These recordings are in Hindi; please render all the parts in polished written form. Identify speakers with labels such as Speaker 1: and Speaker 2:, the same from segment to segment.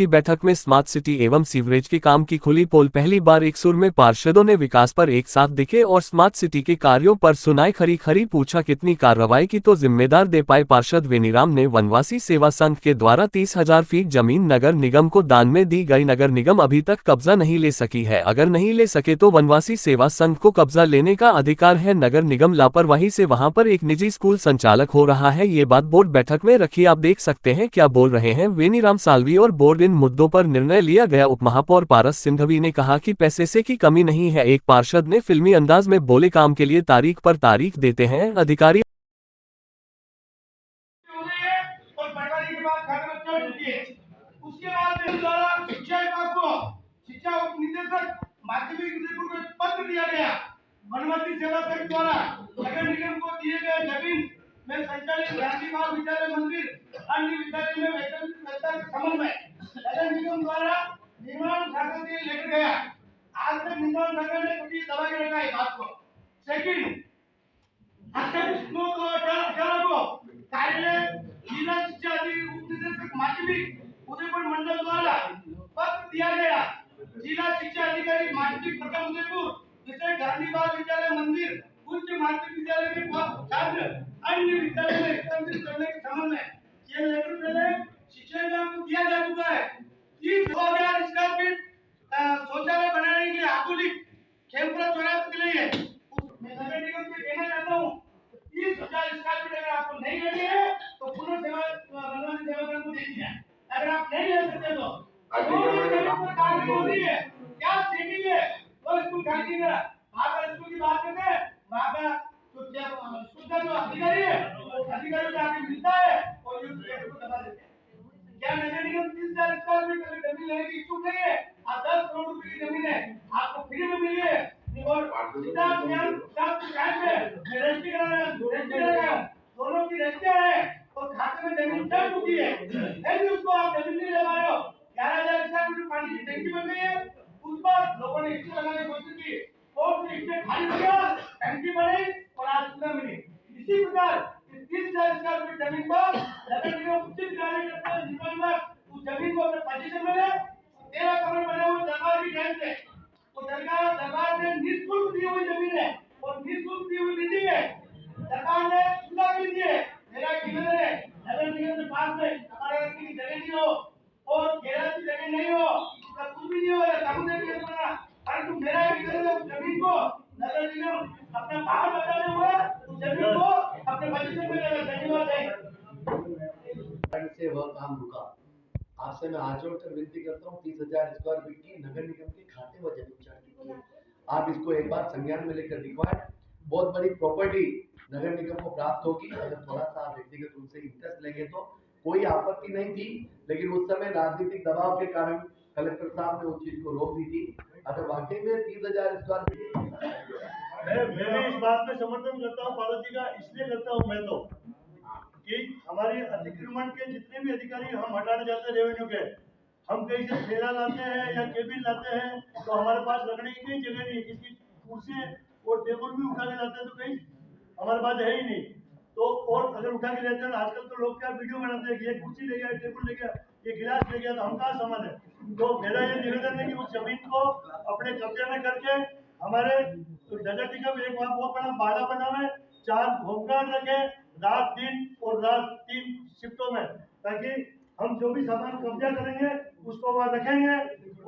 Speaker 1: की बैठक में स्मार्ट सिटी एवं सीवरेज के काम की खुली पोल। पहली बार एक सुर में पार्षदों ने विकास पर एक साथ दिखे और स्मार्ट सिटी के कार्यों पर सुनाई खरी खरी। पूछा कितनी कार्रवाई की तो जिम्मेदार दे पाए। पार्षद वेनीराम ने वनवासी सेवा संघ के द्वारा 30,000 फीट जमीन नगर निगम को दान में दी गई। नगर निगम अभी तक कब्जा नहीं ले सकी है। अगर नहीं ले सके तो वनवासी सेवा संघ को कब्जा लेने का अधिकार है। नगर निगम लापरवाही से वहां पर एक निजी स्कूल संचालक हो रहा है। ये बात बोर्ड बैठक में रखी। आप देख सकते हैं क्या बोल रहे हैं वेनीराम साल्वी और बोर्ड। इन मुद्दों पर निर्णय लिया गया। उपमहापौर पारस सिंघवी ने कहा कि पैसे से की कमी नहीं है। एक पार्षद ने फिल्मी अंदाज में बोले काम के लिए तारीख पर तारीख देते हैं अधिकारी।
Speaker 2: उसके बाद शिक्षा विभाग को शिक्षा उप निदेशक माध्यमिक उदयपुर को पत्र दिया गया। वनवासी सेवा संघ द्वारा नगर निगम को दिए गए जमीन में संचालित गांधी बाग विद्यालय मंदिर अन्य विद्यालय में वेतन व्यवस्था के संबंध में नगर निगम द्वारा निर्माण शाखा से लेकर गया। आज तक निर्माण शाखा ने कभी दबा के रखा है बात को। सेकंड कार्यालय जिला शिक्षा अधिकारी माध्यमिक उदयपुर मंडल द्वारा पत्र दिया गया। जिला शिक्षा अधिकारी माध्यमिक प्रथम उदयपुर जिसे गांधी बाग विद्यालय मंदिर उच्च माध्यमिक विद्यालय के छात्र अन्य विद्यालय में स्थानांतरित करने के संबंध में ये लेटर पहले शिक्षा विभाग को दिया जा चुका है। 30,000 स्क्वायर फीट शौचालय बनाने के लिए आधुनिक खेमपुरा चौराहे के लिए मैं नगर निगम से कहना चाहता हूँ 30,000 स्क्वायर फीट अगर आपको नहीं लेनी है तो पुनः सेवा वनवासी सेवा संघ को दे दीजिए। अगर आप नहीं ले सकते तो कार्य हो रही है क्या सेटिंग है वो स्कूल खाली करा। वहाँ पर स्कूल की बात करते हैं वहाँ का स्कूल का जो अधिकारी है वो अधिकारी से आके मिलता है और ये को दबा देते हैं। क्या नगर निगम 30,000 स्क्वायर फीट की जमीन लेने की इच्छुक नहीं है? आप 10 करोड़ रुपए की जमीन है आपको फ्री में मिली है और दोनों की रजिस्टर है और खाते में जमीन चल चुकी है फिर उसको आप जमीन नहीं ले पा रहे हो। 11,000 स्क्वायर फीट पानी की टंकी बन गई है उस पर लोगों ने स्टे लगाने की कोशिश की और स्टे खाली हो गया टंकी बनी और आज सुविधा मिली। इसी प्रकार 30,000 स्क्वायर फीट जमीन पर नगर निगम उचित कार्य करता है। निगम में उस जमीन को अपने पोजीशन में ले 13 कमरे बने हुए दरबार की टाइम से तो दरबार ने निःशुल्क दी हुई जमीन है और निःशुल्क दी हुई बिल्डिंग है। सरकार ने सुविधा भी दी है। मेरा निवेदन है नगर निगम के पास में हमारे रखने की जगह नहीं हो और गैराज की जगह नहीं हो तो कुछ भी नहीं हो कानून के बना परंतु मेरा निवेदन है जमीन को नगर निगम अपने बाहर बचाने हुए उस जमीन को अपने पोजीशन में लेकर। धन्यवाद है
Speaker 3: से वह काम रुका। आपसे मैं हाथ जोड़कर विनती करता हूँ 30,000 स्क्वायर फीट की नगर निगम के खाते व जमीन चार्ज की आप इसको एक बार संज्ञान में लेकर दिखवाएं। बहुत बड़ी प्रॉपर्टी नगर निगम को प्राप्त होगी। अगर थोड़ा सा आप व्यक्तिगत रूप से इंटरेस्ट लेंगे तो कोई आपत्ति नहीं थी लेकिन उस समय राजनीतिक दबाव के कारण कलेक्टर साहब ने उस चीज को रोक दी थी। अगर वाकई में 30,000 स्क्वायर फीट
Speaker 2: मैं भी इस बात में समर्थन करता हूँ पारस जी का। इसलिए करता हूँ मैं तो कि हमारे अतिक्रमण के जितने भी अधिकारी हम हटाने जाते हैं रेवेन्यू के हम कहीं से ठेला लाते हैं या केबिन लाते हैं तो हमारे पास रखने की कोई जगह नहीं है। किसी कुर्सी और टेबल भी उठा के लाते हैं तो कहीं हमारे पास है ही नहीं तो और अगर उठा के लेते हैं आजकल तो लोग क्या वीडियो बनाते हैं कि ये कुर्सी ले गया टेबल ले गया ये गिलास ले गया तो हम कहाँ सामान है। तो मेरा ये निवेदन है कि उस जमीन को अपने कब्जे में करके हमारे नगर निगम एक वहाँ बहुत बड़ा बाड़ा बना है 4 होमगार्ड रखे रात दिन और रात 3 शिफ्टों में ताकि हम जो भी सामान कब्जा करेंगे उसको वहाँ रखेंगे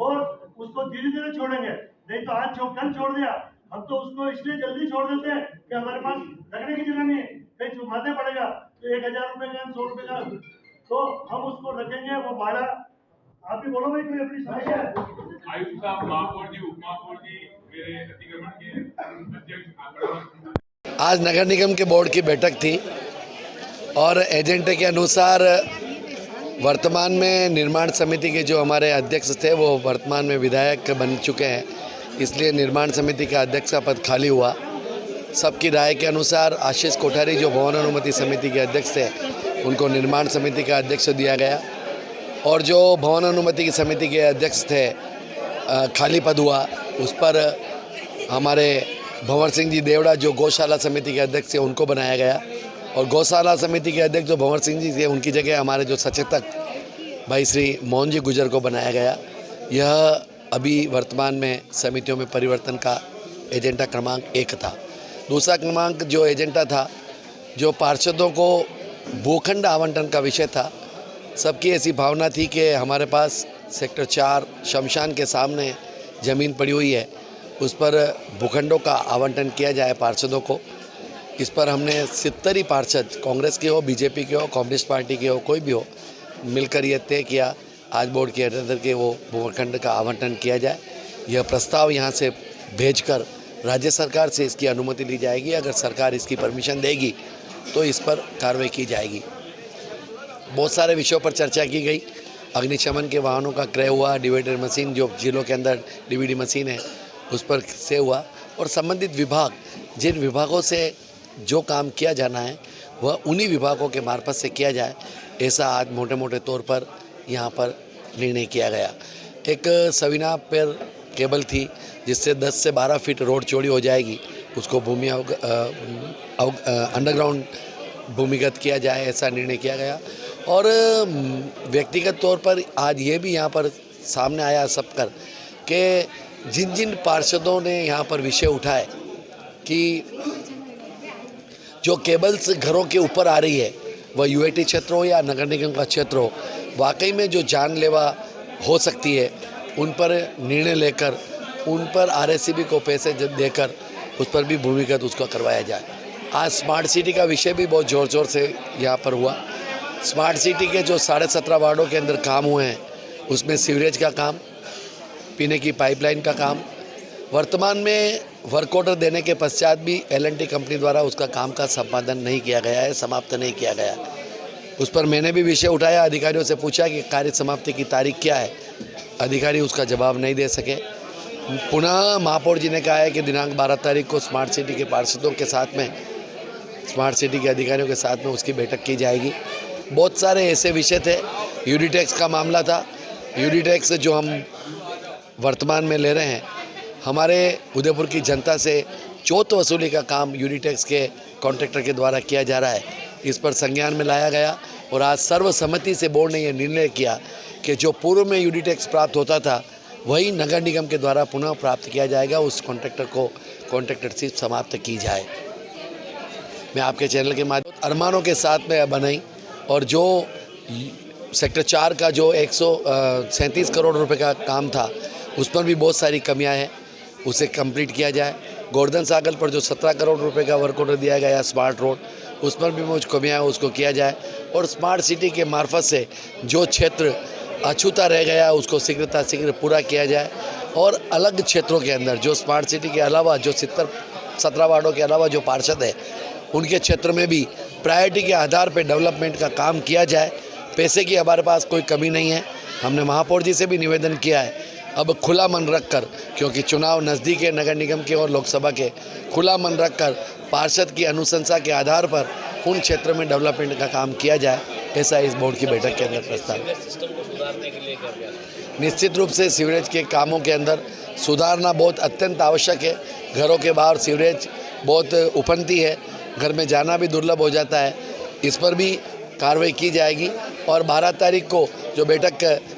Speaker 2: और उसको धीरे धीरे छोड़ेंगे। नहीं तो आज जो कल छोड़ दिया हम तो उसको इसलिए जल्दी छोड़ देते हैं कि हमारे पास रखने की जगह नहीं है कहीं चुमाते पड़ेगा तो 1,000 रुपए का 100 रुपए का तो हम उसको रखेंगे वो भाड़ा आप ही बोलो भाई कोई अपनी समस्या है।
Speaker 4: आयुक्त साहब महापौर जी उप महापौर जी मेरे अतिक्रमण के अध्यक्ष
Speaker 3: आज नगर निगम के बोर्ड की बैठक थी और एजेंडे के अनुसार वर्तमान में निर्माण समिति के जो हमारे अध्यक्ष थे वो वर्तमान में विधायक बन चुके हैं इसलिए निर्माण समिति का अध्यक्ष का पद खाली हुआ। सबकी राय के अनुसार आशीष कोठारी जो भवन अनुमति समिति के अध्यक्ष थे उनको निर्माण समिति का अध्यक्ष दिया गया और जो भवन अनुमति समिति के अध्यक्ष थे खाली पद हुआ उस पर हमारे भंवर सिंह जी देवड़ा जो गौशाला समिति के अध्यक्ष थे उनको बनाया गया और गौशाला समिति के अध्यक्ष जो भंवर सिंह जी थे उनकी जगह हमारे जो सचेतक भाई श्री मोहन जी गुजर को बनाया गया। यह अभी वर्तमान में समितियों में परिवर्तन का एजेंडा क्रमांक 1 था। दूसरा क्रमांक जो एजेंडा था, जो पार्षदों को भूखंड आवंटन का विषय था। सबकी ऐसी भावना थी कि हमारे पास सेक्टर 4 शमशान के सामने ज़मीन पड़ी हुई है, उस पर भूखंडों का आवंटन किया जाए पार्षदों को। इस पर हमने 70 ही पार्षद, कांग्रेस के हो, बीजेपी के हो, कम्युनिस्ट पार्टी के हो, कोई भी हो, मिलकर ये तय किया आज बोर्ड के अंदर के वो भूखंड का आवंटन किया जाए। यह प्रस्ताव यहाँ से भेजकर राज्य सरकार से इसकी अनुमति ली जाएगी। अगर सरकार इसकी परमिशन देगी तो इस पर कार्रवाई की जाएगी। बहुत सारे विषयों पर चर्चा की गई। अग्निशमन के वाहनों का क्रय हुआ, डिवाइडर मशीन जो जिलों के अंदर डीवीडी मशीन है उस पर से हुआ, और संबंधित विभाग, जिन विभागों से जो काम किया जाना है वह उन्हीं विभागों के मार्फत से किया जाए, ऐसा आज मोटे मोटे तौर पर यहाँ पर निर्णय किया गया। एक सविना पर केबल थी जिससे 10 से 12 फीट रोड चौड़ी हो जाएगी, उसको अंडरग्राउंड भूमिगत किया जाए, ऐसा निर्णय किया गया। और व्यक्तिगत तौर पर आज ये भी यहाँ पर सामने आया सबकर कि जिन जिन पार्षदों ने यहाँ पर विषय उठाए कि जो केबल्स घरों के ऊपर आ रही है, वह यूआईटी क्षेत्र हो या नगर निगम का क्षेत्र हो, वाकई में जो जानलेवा हो सकती है, उन पर निर्णय लेकर उन पर आरएससीबी को पैसे देकर उस पर भी भूमिगत उसको करवाया जाए। आज स्मार्ट सिटी का विषय भी बहुत ज़ोर ज़ोर से यहाँ पर हुआ। स्मार्ट सिटी के जो 17.5 वार्डों के अंदर काम हुए हैं, उसमें सीवरेज का काम, पीने की पाइपलाइन का काम, वर्तमान में वर्क ऑर्डर देने के पश्चात भी L&T कंपनी द्वारा उसका काम का संपादन नहीं किया गया है, समाप्त नहीं किया गया। उस पर मैंने भी विषय उठाया, अधिकारियों से पूछा कि कार्य समाप्ति की तारीख क्या है, अधिकारी उसका जवाब नहीं दे सके। पुनः महापौर जी ने कहा है कि दिनांक 12 तारीख को स्मार्ट सिटी के पार्षदों के साथ में, स्मार्ट सिटी के अधिकारियों के साथ में उसकी बैठक की जाएगी। बहुत सारे ऐसे विषय थे। यूडी टैक्स का मामला था। यूडी टैक्स जो हम वर्तमान में ले रहे हैं, हमारे उदयपुर की जनता से चौथ वसूली का काम यूडी टैक्स के कॉन्ट्रैक्टर के द्वारा किया जा रहा है। इस पर संज्ञान में लाया गया और आज सर्वसम्मति से बोर्ड ने यह निर्णय किया कि जो पूर्व में यूडी टैक्स प्राप्त होता था वही नगर निगम के द्वारा पुनः प्राप्त किया जाएगा, उस कॉन्ट्रैक्टर को कॉन्ट्रैक्टरशिप समाप्त की जाए। मैं आपके चैनल के माध्यम अरमानों के साथ में बनाई, और जो सेक्टर 4 का जो 137 करोड़ रुपए का काम था उस पर भी बहुत सारी कमियां हैं, उसे कंप्लीट किया जाए। गोवर्धन सागर पर जो 17 करोड़ रुपए का वर्क ऑर्डर दिया गया स्मार्ट रोड, उस पर भी कुछ कमियां हैं, उसको किया जाए। और स्मार्ट सिटी के मार्फत से जो क्षेत्र अछूता रह गया उसको शीघ्र पूरा किया जाए। और अलग क्षेत्रों के अंदर जो स्मार्ट सिटी के अलावा जो 17 वार्डों के अलावा जो पार्षद है उनके क्षेत्र में भी प्रायोरिटी के आधार पर डेवलपमेंट का काम किया जाए। पैसे की हमारे पास कोई कमी नहीं है। हमने महापौर जी से भी निवेदन किया है, अब खुला मन रखकर, क्योंकि चुनाव नज़दीक है नगर निगम के और लोकसभा के, खुला मन रखकर पार्षद की अनुशंसा के आधार पर उन क्षेत्र में डेवलपमेंट का काम किया जाए, ऐसा इस बोर्ड की बैठक के अंदर प्रस्ताव। निश्चित रूप से सीवरेज के कामों के अंदर सुधारना बहुत अत्यंत आवश्यक है। घरों के बाहर सीवरेज बहुत उफनती है, घर में जाना भी दुर्लभ हो जाता है। इस पर भी कार्रवाई की जाएगी। और 12 तारीख को जो बैठक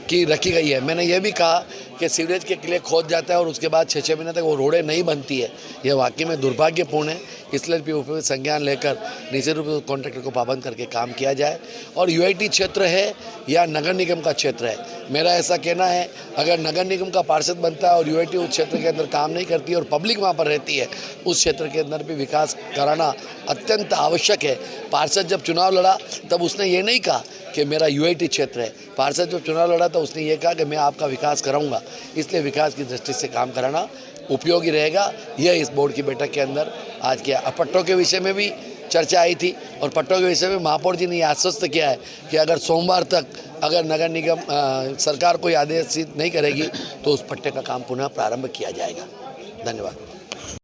Speaker 3: की रखी गई है, मैंने ये भी कहा कि सीवरेज के किले खोद जाता है और उसके बाद 6-6 महीने तक वो रोडें नहीं बनती है, यह वाकई में दुर्भाग्यपूर्ण है। इसलिए भी ऊपर संज्ञान लेकर निश्चित रूप से कॉन्ट्रैक्टर को पाबंद करके काम किया जाए। और यूआईटी क्षेत्र है या नगर निगम का क्षेत्र है, मेरा ऐसा कहना है, अगर नगर निगम का पार्षद बनता है और यूआईटी उस क्षेत्र के अंदर काम नहीं करती और पब्लिक वहाँ पर रहती है, उस क्षेत्र के अंदर भी विकास कराना अत्यंत आवश्यक है। पार्षद जब चुनाव लड़ा तब उसने ये नहीं कहा कि मेरा यूआईटी क्षेत्र है। पार्षद जब चुनाव लड़ा तो उसने ये कहा कि मैं आपका विकास कराऊंगा। इसलिए विकास की दृष्टि से काम कराना उपयोगी रहेगा। यह इस बोर्ड की बैठक के अंदर आज किया। पट्टों के विषय में भी चर्चा आई थी और पट्टों के विषय में महापौर जी ने यह आश्वस्त किया है कि अगर सोमवार तक अगर नगर निगम सरकार कोई आदेशित नहीं करेगी तो उस पट्टे का काम पुनः प्रारंभ किया जाएगा। धन्यवाद।